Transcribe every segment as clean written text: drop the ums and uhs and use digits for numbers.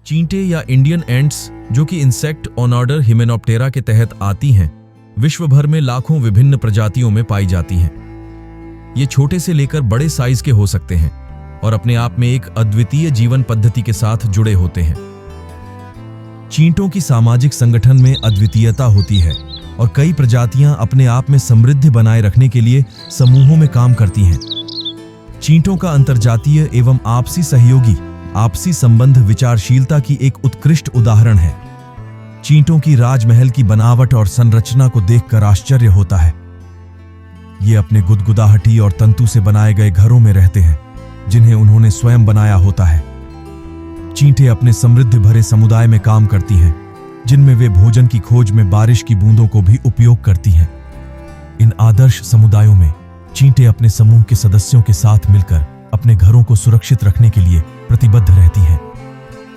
चींटे या Indian ants, जो कि इंसेक्ट ऑर्डर हिमेनोप्टेरा के तहत आती हैं, विश्व भर में लाखों विभिन्न प्रजातियों में पाई जाती हैं। ये छोटे से लेकर बड़े साइज के हो सकते हैं और अपने आप में एक अद्वितीय जीवन पद्धति के साथ जुड़े होते हैं। चींटों की सामाजिक संगठन में अद्वितीयता होती है और कई प्रजातियां अपने आप में समृद्धि बनाए रखने के लिए समूहों में काम करती हैं। चींटों का अंतर्जातीय एवं आपसी सहयोगी आपसी संबंध विचारशीलता की एक उत्कृष्ट उदाहरण है। चींटों की राजमहल की बनावट और संरचना को देखकर आश्चर्य होता है। ये अपने गुदगुदाहटी और तंतु से बनाए गए घरों में रहते हैं, जिन्हें उन्होंने स्वयं बनाया होता है। चींटे अपने समृद्धि भरे समुदाय में काम करती हैं, जिनमें वे भोजन की खोज में बारिश की बूंदों को भी उपयोग करती हैं। इन आदर्श समुदायों में चींटे अपने समूह के सदस्यों के साथ मिलकर अपने घरों को सुरक्षित रखने के लिए प्रतिबद्ध रहती हैं।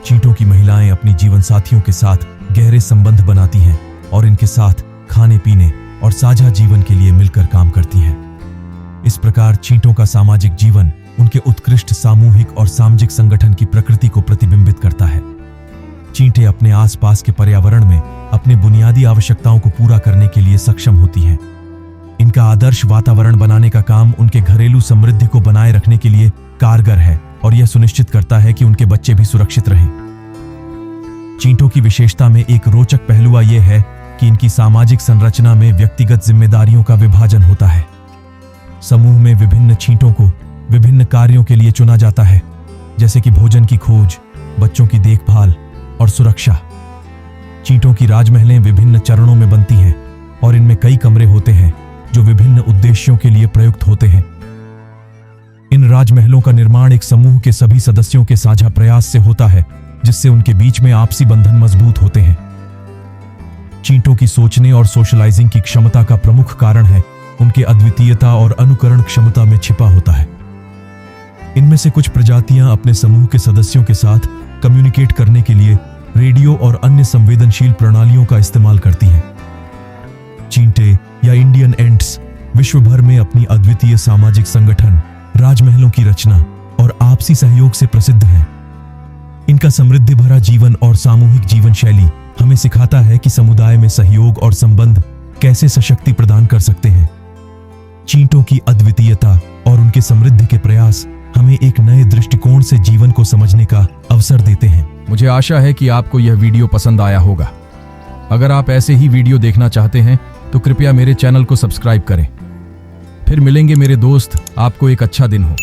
चींटों की महिलाएं अपनी जीवन साथियों के साथ गहरे संबंध बनाती हैं और इनके साथ खाने पीने और साझा जीवन के लिए मिलकर काम करती हैं। इस प्रकार चींटों का सामाजिक जीवन उनके उत्कृष्ट सामूहिक और सामाजिक संगठन की प्रकृति को प्रतिबिंबित करता है। चींटे अपने आसपास के पर्यावरण में अपनी बुनियादी आवश्यकताओं को पूरा करने के लिए सक्षम होती हैं। इनका आदर्श वातावरण बनाने का काम उनके घरेलू समृद्धि को बनाए रखने के लिए कारगर है और यह सुनिश्चित करता है कि उनके बच्चे भी सुरक्षित रहें। चींटों की विशेषता में एक रोचक पहलू यह है कि इनकी सामाजिक संरचना में व्यक्तिगत जिम्मेदारियों का विभाजन होता है। समूह में विभिन्न चींटों को विभिन्न कार्यों के लिए चुना जाता है, जैसे कि भोजन की खोज, बच्चों की देखभाल और सुरक्षा। चींटों की राजमहलें विभिन्न चरणों में बनती हैं और इनमें कई कमरे होते हैं जो विभिन्न उद्देश्यों के लिए प्रयुक्त होते हैं। इन राजमहलों का निर्माण एक समूह के सभी सदस्यों के साझा प्रयास से होता है, जिससे उनके बीच में आपसी बंधन मजबूत होते हैं। चींटों की सोचने और सोशलाइजिंग की क्षमता का प्रमुख कारण है उनके अद्वितीयता और अनुकरण क्षमता में छिपा होता है। इनमें से कुछ प्रजातियां अपने समूह के सदस्यों के साथ कम्युनिकेट करने के लिए रेडियो और अन्य संवेदनशील प्रणालियों का इस्तेमाल करती हैं। चींटे या इंडियन एंट्स विश्व भर में अपनी अद्वितीय सामाजिक संगठन, राजमहलों की रचना और आपसी सहयोग से प्रसिद्ध हैं। इनका समृद्धि भरा जीवन और सामूहिक जीवन शैली हमें सिखाता है कि समुदाय में सहयोग और संबंध कैसे सशक्ति प्रदान कर सकते हैं। चींटों की अद्वितीयता और उनके समृद्धि के प्रयास हमें एक नए दृष्टिकोण से जीवन को समझने का अवसर देते हैं। मुझे आशा है कि आपको यह वीडियो पसंद आया होगा। अगर आप ऐसे ही वीडियो देखना चाहते हैं तो कृपया मेरे चैनल को सब्सक्राइब करें। फिर मिलेंगे मेरे दोस्त। आपको एक अच्छा दिन हो।